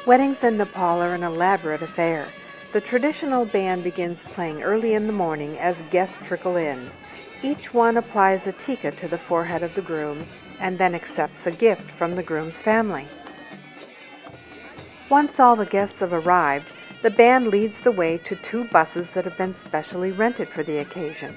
Weddings in Nepal are an elaborate affair. The traditional band begins playing early in the morning as guests trickle in. Each one applies a tika to the forehead of the groom and then accepts a gift from the groom's family. Once all the guests have arrived, the band leads the way to two buses that have been specially rented for the occasion.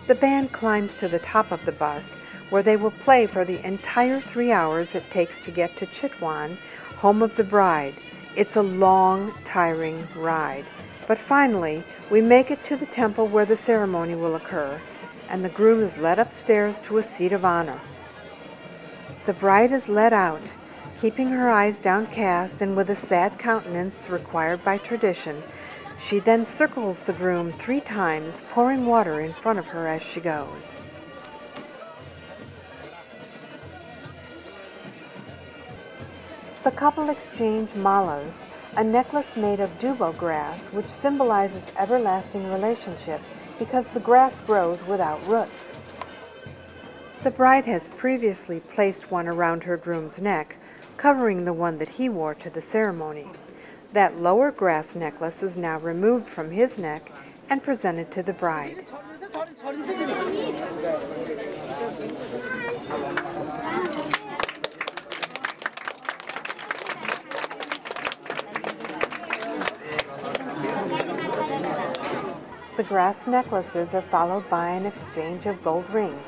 The band climbs to the top of the bus, where they will play for the entire 3 hours it takes to get to Chitwan, home of the bride. It's a long, tiring ride. But finally, we make it to the temple where the ceremony will occur, and the groom is led upstairs to a seat of honor. The bride is led out, keeping her eyes downcast and with a sad countenance required by tradition. She then circles the groom 3 times, pouring water in front of her as she goes. The couple exchange malas, a necklace made of dubo grass which symbolizes everlasting relationship because the grass grows without roots. The bride has previously placed one around her groom's neck, covering the one that he wore to the ceremony. That lower grass necklace is now removed from his neck and presented to the bride. The grass necklaces are followed by an exchange of gold rings.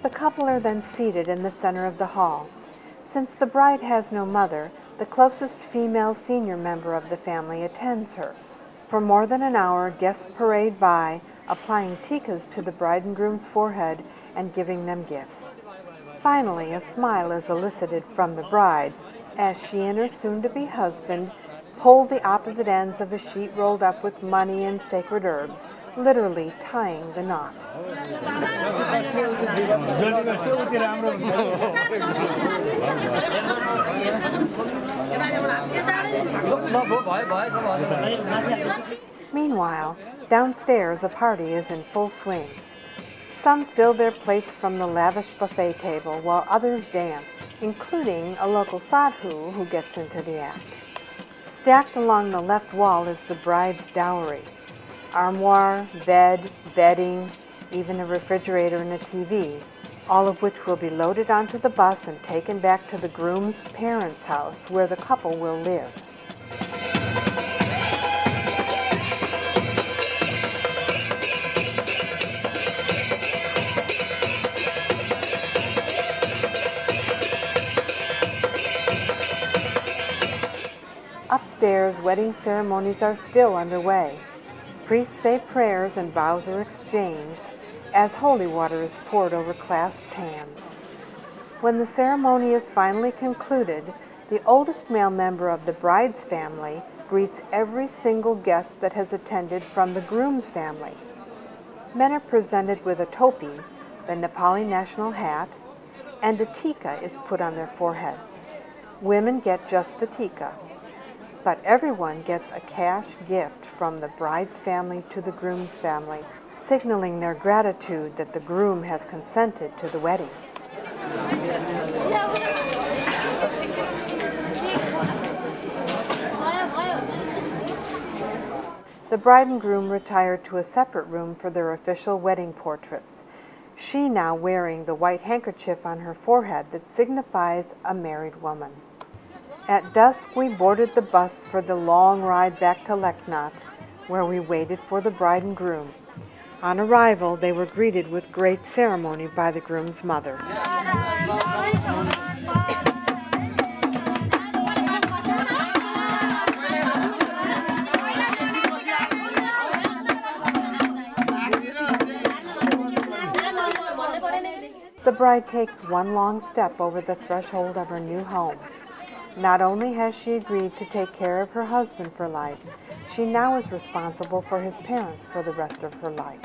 The couple are then seated in the center of the hall. Since the bride has no mother, the closest female senior member of the family attends her. For more than an hour, guests parade by, applying tikas to the bride and groom's forehead and giving them gifts. Finally, a smile is elicited from the bride as she and her soon-to-be husband pull the opposite ends of a sheet rolled up with money and sacred herbs, literally tying the knot. Meanwhile, downstairs a party is in full swing. Some fill their plates from the lavish buffet table while others dance, including a local sadhu who gets into the act. Stacked along the left wall is the bride's dowry: armoire, bed, bedding, even a refrigerator and a TV, all of which will be loaded onto the bus and taken back to the groom's parents' house where the couple will live. Upstairs, wedding ceremonies are still underway. Priests say prayers and vows are exchanged as holy water is poured over clasped hands. When the ceremony is finally concluded, the oldest male member of the bride's family greets every single guest that has attended from the groom's family. Men are presented with a topi, the Nepali national hat, and a tika is put on their forehead. Women get just the tika, but everyone gets a cash gift from the bride's family to the groom's family, signaling their gratitude that the groom has consented to the wedding. The bride and groom retire to a separate room for their official wedding portraits, she now wearing the white handkerchief on her forehead that signifies a married woman. At dusk, we boarded the bus for the long ride back to Leknath, where we waited for the bride and groom. On arrival, they were greeted with great ceremony by the groom's mother. The bride takes one long step over the threshold of her new home. Not only has she agreed to take care of her husband for life, she now is responsible for his parents for the rest of her life.